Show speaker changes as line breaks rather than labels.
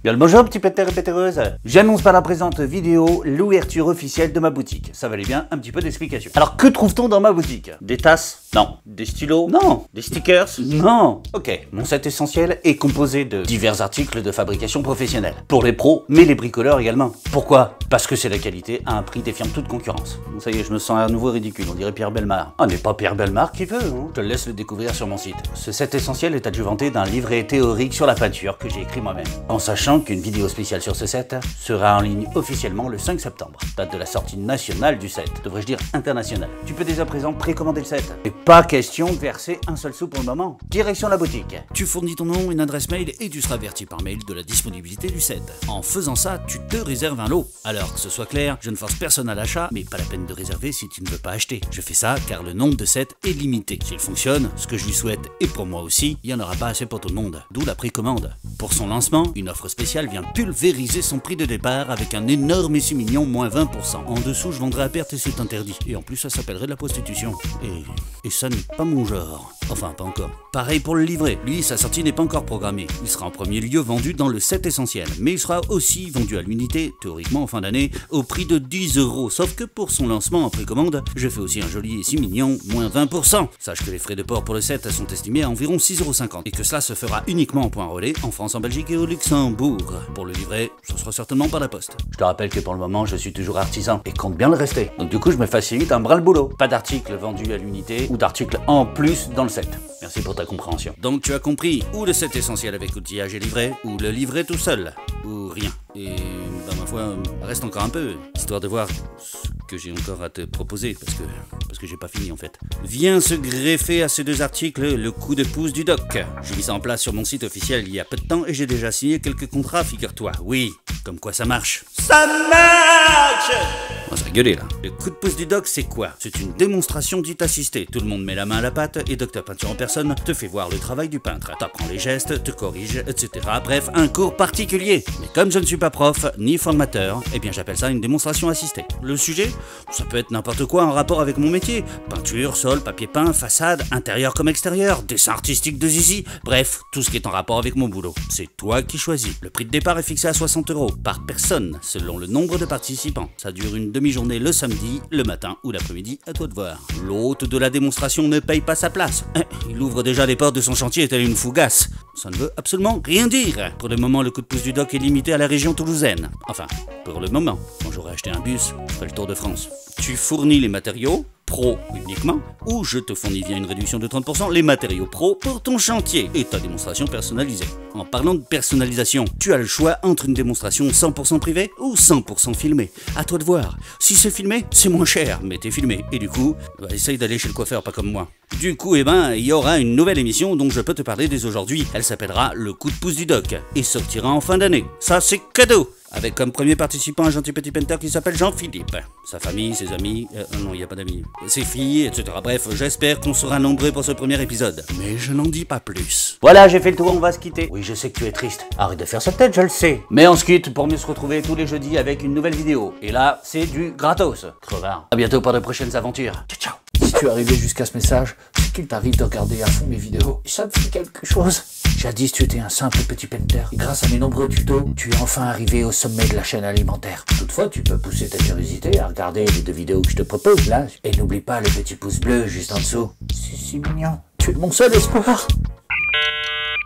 Bien le bonjour petit pétère et pétéreuse. J'annonce par la présente vidéo l'ouverture officielle de ma boutique. Ça valait bien un petit peu d'explication. Alors que trouve-t-on dans ma boutique? Des tasses? Non. Des stylos? Non. Des stickers? Non. Ok, mon set essentiel est composé de divers articles de fabrication professionnelle. Pour les pros, mais les bricoleurs également. Pourquoi? Parce que c'est la qualité à un prix défiant toute concurrence. Bon, ça y est, je me sens à nouveau ridicule, on dirait Pierre Bellemare. Ah, n'est pas Pierre Bellemare qui veut, hein. Je te laisse le découvrir sur mon site. Ce set essentiel est adjuvanté d'un livret théorique sur la peinture que j'ai écrit moi-même. En sachant qu'une vidéo spéciale sur ce set sera en ligne officiellement le 5 septembre, date de la sortie nationale du set, devrais-je dire internationale. Tu peux dès à présent précommander le set. Et pas question de verser un seul sou pour le moment. Direction la boutique. Tu fournis ton nom, une adresse mail et tu seras averti par mail de la disponibilité du set. En faisant ça, tu te réserves un lot. Alors que ce soit clair, je ne force personne à l'achat, mais pas la peine de réserver si tu ne veux pas acheter. Je fais ça car le nombre de sets est limité. S'il fonctionne, ce que je lui souhaite et pour moi aussi, il n'y en aura pas assez pour tout le monde. D'où la précommande. Pour son lancement, une offre spéciale vient pulvériser son prix de départ avec un énorme essuie mignon moins 20%. En dessous, je vendrai à perte et c'est interdit. Et en plus, ça s'appellerait de la prostitution. Et ça n'est pas mon genre. Enfin, pas encore. Pareil pour le livret. Lui, sa sortie n'est pas encore programmée. Il sera en premier lieu vendu dans le set essentiel. Mais il sera aussi vendu à l'unité, théoriquement en fin d'année, au prix de 10 €. Sauf que pour son lancement en précommande, je fais aussi un joli essuie mignon moins 20%. Sache que les frais de port pour le set sont estimés à environ 6,50 € et que cela se fera uniquement en point relais en France, en Belgique et au Luxembourg. Pour le livret, ce sera certainement par la poste. Je te rappelle que pour le moment, je suis toujours artisan et compte bien le rester. Donc du coup, je me facilite un bras le boulot. Pas d'articles vendus à l'unité ou d'articles en plus dans le set. Merci pour ta compréhension. Donc tu as compris, ou le set essentiel avec outillage et livret, ou le livret tout seul, ou rien. Et bah ma foi, reste encore un peu, histoire de voir ce que j'ai encore à te proposer, parce que j'ai pas fini en fait. Vient se greffer à ces deux articles le coup de pouce du doc. J'ai mis ça en place sur mon site officiel il y a peu de temps et j'ai déjà signé quelques contrats, figure-toi. Oui, comme quoi ça marche. Ça marche! On va se rigoler là. Le coup de pouce du doc, c'est quoi? C'est une démonstration dite assistée. Tout le monde met la main à la pâte et Docteur Peinture en personne te fait voir le travail du peintre. T'apprends les gestes, te corrige, etc. Bref, un cours particulier. Mais comme je ne suis pas prof ni formateur, eh bien j'appelle ça une démonstration assistée. Le sujet? Ça peut être n'importe quoi en rapport avec mon métier. Peinture, sol, papier peint, façade, intérieur comme extérieur, dessin artistique de zizi. Bref, tout ce qui est en rapport avec mon boulot. C'est toi qui choisis. Le prix de départ est fixé à 60 € par personne, selon le nombre de participants. Ça dure une demi-journée le samedi, le matin ou l'après-midi, à toi de voir. L'hôte de la démonstration ne paye pas sa place. Il ouvre déjà les portes de son chantier tel une fougasse. Ça ne veut absolument rien dire. Pour le moment, le coup de pouce du doc est limité à la région toulousaine. Enfin, pour le moment. Quand j'aurai acheté un bus, je ferai le tour de France. Tu fournis les matériaux, pro uniquement, ou je te fournis via une réduction de 30% les matériaux pro pour ton chantier et ta démonstration personnalisée. En parlant de personnalisation, tu as le choix entre une démonstration 100% privée ou 100% filmée. À toi de voir. Si c'est filmé, c'est moins cher, mais t'es filmé. Et du coup, essaye d'aller chez le coiffeur, pas comme moi. Du coup, il y aura une nouvelle émission dont je peux te parler dès aujourd'hui. Elle s'appellera Le coup de pouce du doc et sortira en fin d'année. Ça, c'est cadeau! Avec comme premier participant un gentil petit painter qui s'appelle Jean-Philippe. Sa famille, ses amis, non, il n'y a pas d'amis, ses filles, etc. Bref, j'espère qu'on sera nombreux pour ce premier épisode. Mais je n'en dis pas plus. Voilà, j'ai fait le tour, on va se quitter. Oui, je sais que tu es triste. Arrête de faire cette tête, je le sais. Mais on se quitte pour mieux se retrouver tous les jeudis avec une nouvelle vidéo. Et là, c'est du gratos. Crevard. À bientôt pour de prochaines aventures. Ciao, ciao. Si tu es arrivé jusqu'à ce message, c'est qu'il t'arrive de regarder à fond mes vidéos. Ça me fait quelque chose. Jadis, tu étais un simple petit painter. Et grâce à mes nombreux tutos, tu es enfin arrivé au sommet de la chaîne alimentaire. Toutefois, tu peux pousser ta curiosité à regarder les 2 vidéos que je te propose là. Et n'oublie pas le petit pouce bleu juste en dessous. C'est si mignon. Tu es mon seul espoir.